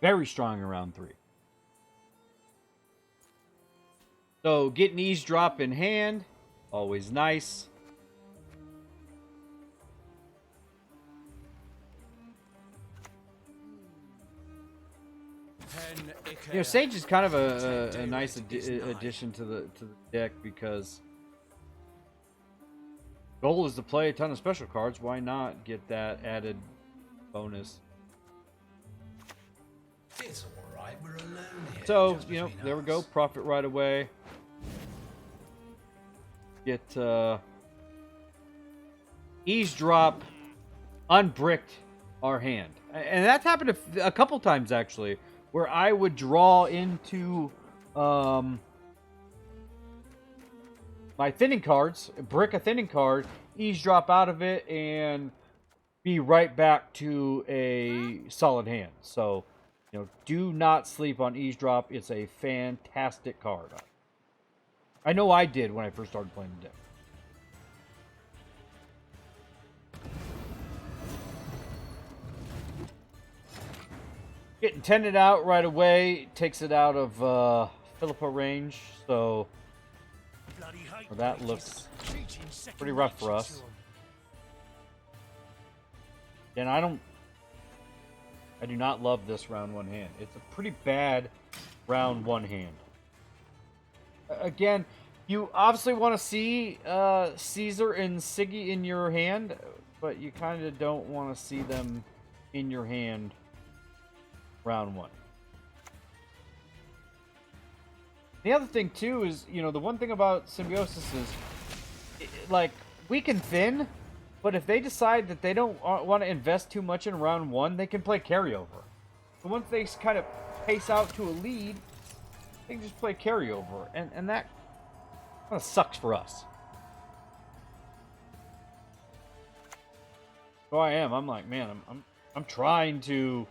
very strong in round 3. So getting eavesdrop in hand, always nice. You know, Sage is kind of a nice addition to the deck because goal is to play a ton of special cards. Why not get that added bonus? It's all right. We're alone here. So, you know, there we go. Profit right away. Get eavesdrop, unbricked our hand, and that's happened a couple times actually, where I would draw into my thinning cards, brick a thinning card, eavesdrop out of it, and be right back to a solid hand. So, you know, do not sleep on eavesdrop. It's a fantastic card. I know I did when I first started playing the deck. Getting tended out right away takes it out of Philippa range, so that looks pretty rough for us. And I do not love this round 1 hand. It's a pretty bad round 1 hand. Again, you obviously want to see Caesar and Sigi in your hand, but you kind of don't want to see them in your hand round 1. The other thing too is, you know, the one thing about Symbiosis is, like, we can thin, but if they decide that they don't want to invest too much in round 1, they can play carryover. So once they kind of pace out to a lead, they can just play carryover, and that kind of sucks for us. So I'm like, man, I'm trying to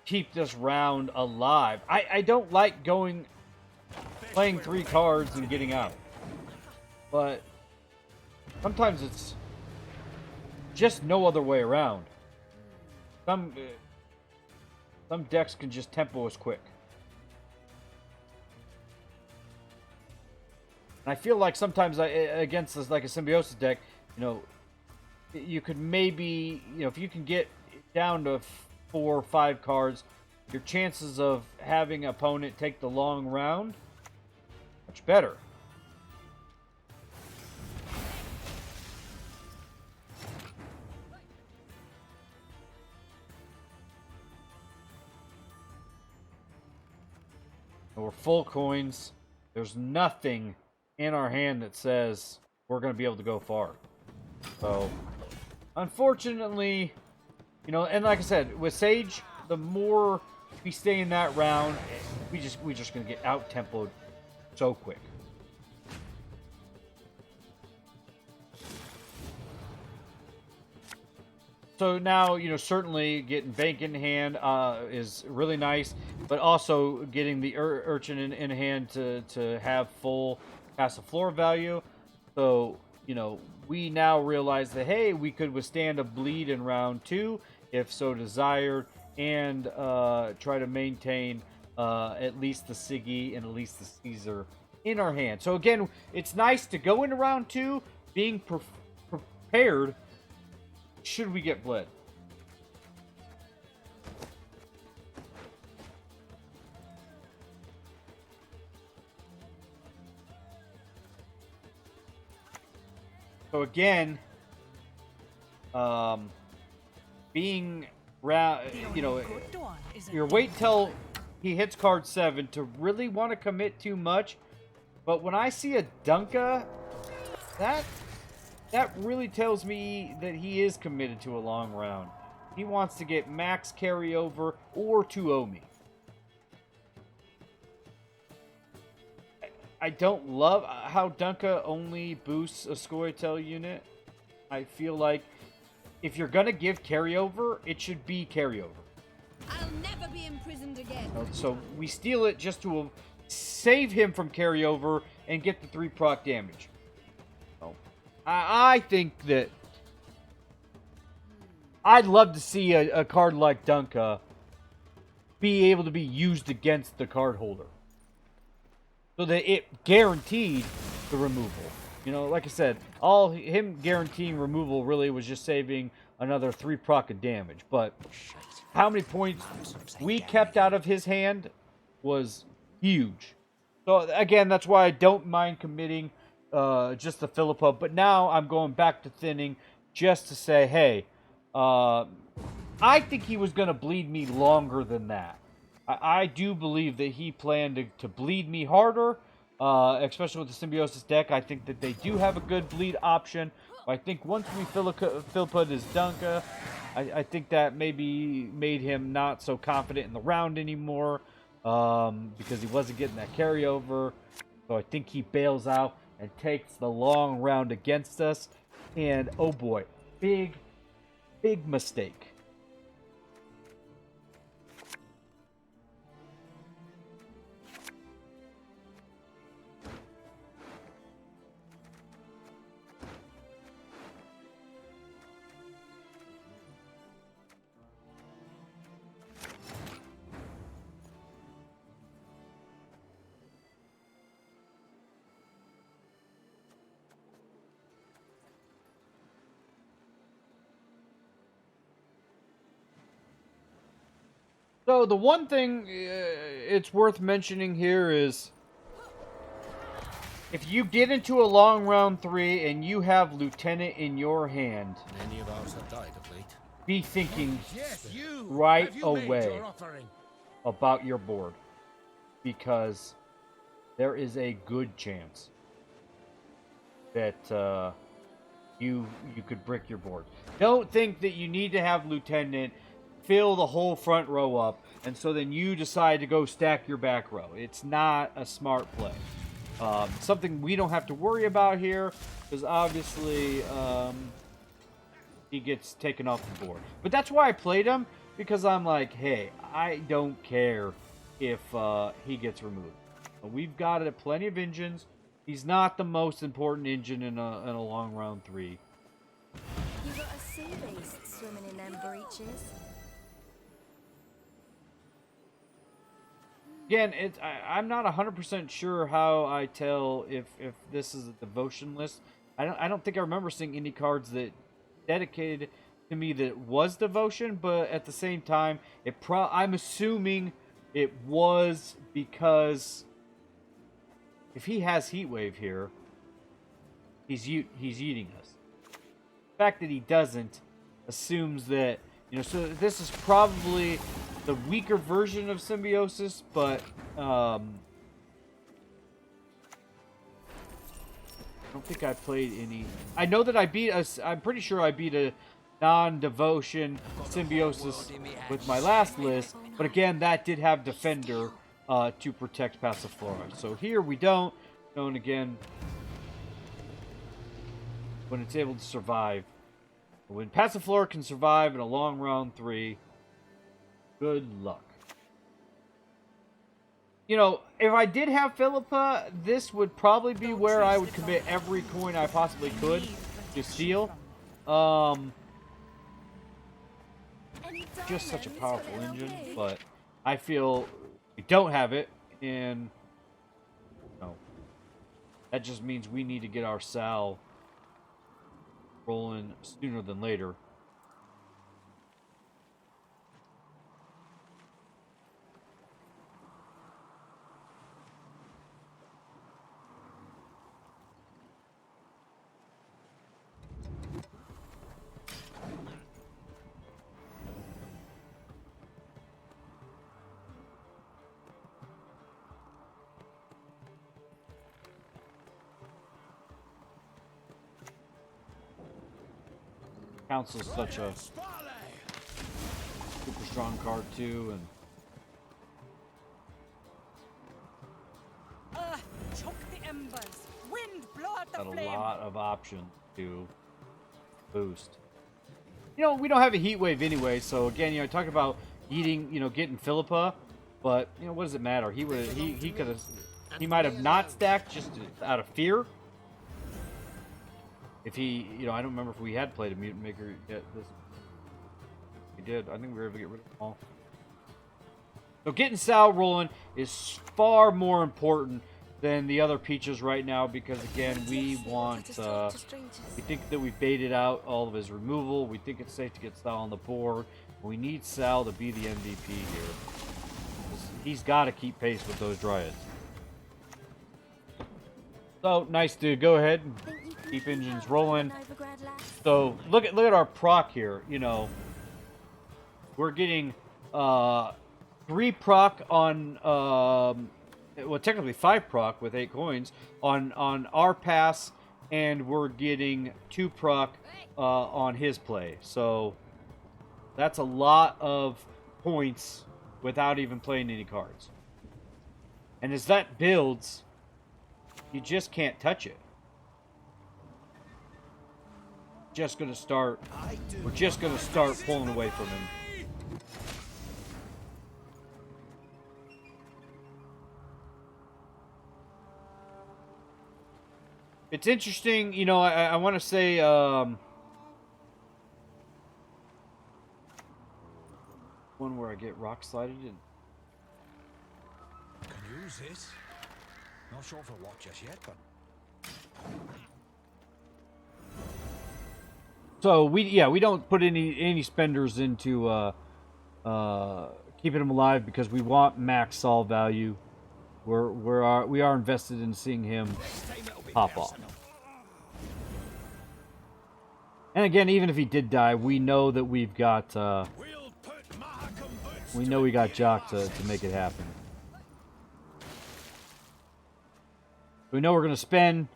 keep this round alive. I don't like playing 3 cards and getting out, but Sometimes it's just no other way around. Some decks can just tempo us quick. And I feel like sometimes against this, like a Symbiosis deck, you know, you could maybe, you know, if you can get down to 4 or 5 cards, your chances of having an opponent take the long round, much better. We're full coins. There's nothing in our hand that says we're going to be able to go far. So, unfortunately, you know, and like I said, with Sage, the more we stay in that round, we're just going to get out-tempoed so quick. So now, you know, certainly getting Bank in hand is really nice, but also getting the Urchin in hand to have full passive floor value. So, you know, we now realize that, hey, we could withstand a bleed in round 2 if so desired, and try to maintain at least the Sigi and at least the Caesar in our hand. So again, it's nice to go into round 2 being prepared should we get bled. So again, being round, you know, you wait till he hits card 7 to really want to commit too much. But when I see a Dunka, that really tells me that he is committed to a long round. He wants to get max carryover or 2-0 me. I don't love how Dunka only boosts a Scoia'tael unit. I feel like if you're going to give carryover, it should be carryover. I'll never be imprisoned again. So we steal it just to save him from carryover and get the 3 proc damage. I think that I'd love to see a card like Dunka be able to be used against the card holder, so that it guaranteed the removal. You know, like I said, all him guaranteeing removal really was just saving another 3 proc of damage. But how many points we kept out of his hand was huge. So again, that's why I don't mind committing just the Philippa, but now I'm going back to thinning just to say, hey, I think he was going to bleed me longer than that. I do believe that he planned to bleed me harder, especially with the Symbiosis deck. I think that they do have a good bleed option. I think once we Philippa his Dunka, I think that maybe made him not so confident in the round anymore, because he wasn't getting that carryover. So I think he bails out and takes the long round against us. And oh boy, big mistake. So the one thing it's worth mentioning here is if you get into a long round 3 and you have Lieutenant in your hand, Many of ours have died of late. be thinking Yes, you. right Have you made away your offering? about your board, because there is a good chance that you could brick your board. Don't think that you need to have Lieutenant fill the whole front row up, and so then you decide to go stack your back row. It's not a smart play. Something we don't have to worry about here, because obviously he gets taken off the board. But that's why I played him, because I'm like, hey, I don't care if he gets removed. We've got plenty of engines. He's not the most important engine in a long round 3. You got a sea beast swimming in them breaches. Again, I'm not 100% sure how I tell if this is a devotion list. I don't think I remember seeing any cards that dedicated to me that it was devotion, but at the same time, I'm assuming it was because if he has Heat Wave here, he's eating us. The fact that he doesn't assumes that, you know, so this is probably the weaker version of Symbiosis, but I don't think I played any. I know that I'm pretty sure I beat a non-devotion Symbiosis with my last list, but again, that did have Defender to protect Passiflora. So here we don't. And again, when it's able to survive, when Passiflora can survive in a long round 3, good luck. You know, if I did have Philippa, this would probably be where I would commit every coin I possibly could to steal. Just such a powerful engine, but I feel we don't have it, and no, that just means we need to get our Sal rolling sooner than later. Council's such a super strong card too, and choke the embers. Wind, blow out the got a flame. lot of options to boost. You know, we don't have a heat wave anyway, so again, you know, talk about eating, you know, getting Philippa, but you know, what does it matter? He could have, he might have not stacked just out of fear. If he, you know, I don't remember if we had played a Mutant Maker yet. We did. I think we were able to get rid of them all. So getting Sal rolling is far more important than the other Peaches right now because, again, we want, we think that we baited out all of his removal. We think it's safe to get Sal on the board. We need Sal to be the MVP here. He's got to keep pace with those Dryads. So, nice to go ahead and keep engines rolling. So, look at our proc here, you know. We're getting 3 proc on, well, technically 5 proc with 8 coins on our pass, and we're getting 2 proc on his play. So, that's a lot of points without even playing any cards. And as that builds, you just can't touch it. Just gonna start. We're just gonna start pulling away from him. It's interesting, you know. I want to say, one where I get rock slided in. Can use it. Not sure for what just yet, but So we don't put any spenders into keeping him alive because we want max sol value. We are invested in seeing him pop off. And again, even if he did die, we know that we've got we know we got Jock to make it happen. We know we're going to spend.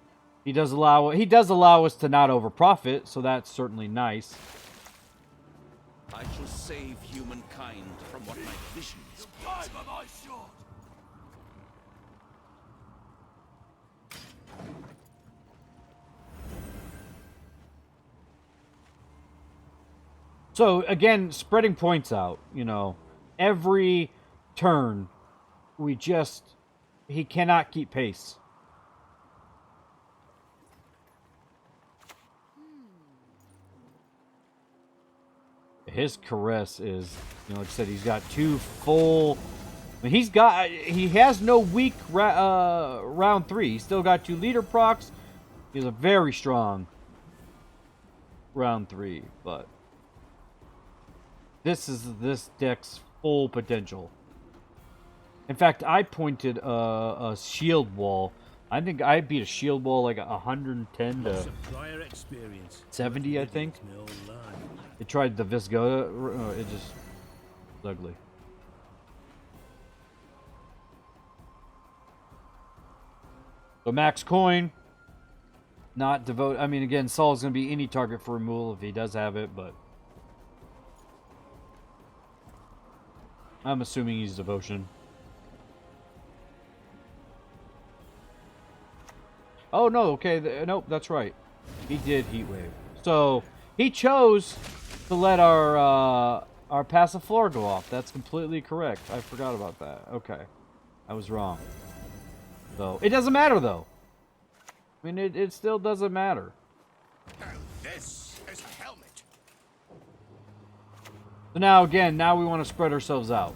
He does allow us to not over profit, so that's certainly nice. I shall save humankind from what my visions. So again, spreading points out, you know, every turn he cannot keep pace. his caress is, you know, like I said, he's got 2 full. I mean, he has no weak round 3. He's still got 2 leader procs. He's a very strong round 3, but this is this deck's full potential. In fact, I pointed a shield wall. I think I beat a shield wall like 110 to 70, I think. They tried the Visgoda. It just was ugly. So max coin. Not devote. I mean, again, Saul's going to be any target for removal if he does have it, but I'm assuming he's devotion. Oh, no, okay, nope, that's right. He did Heat Wave. So, he chose to let our passive floor go off. That's completely correct. I forgot about that. Okay. I was wrong. So, it doesn't matter, though. I mean, it still doesn't matter. Now this is a helmet. So now, again, now we want to spread ourselves out.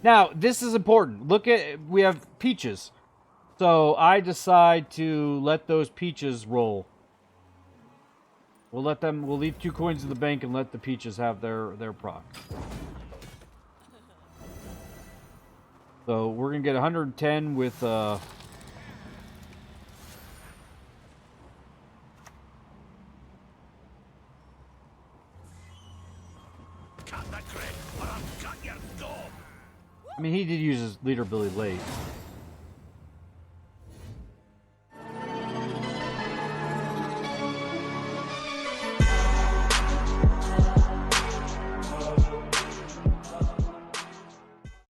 Now, this is important. Look at, we have peaches. So I decide to let those peaches roll. We'll leave 2 coins in the bank and let the peaches have their proc. So we're going to get 110 with, Cut the grid, or I'll cut your dog. I mean, he did use his leader ability late.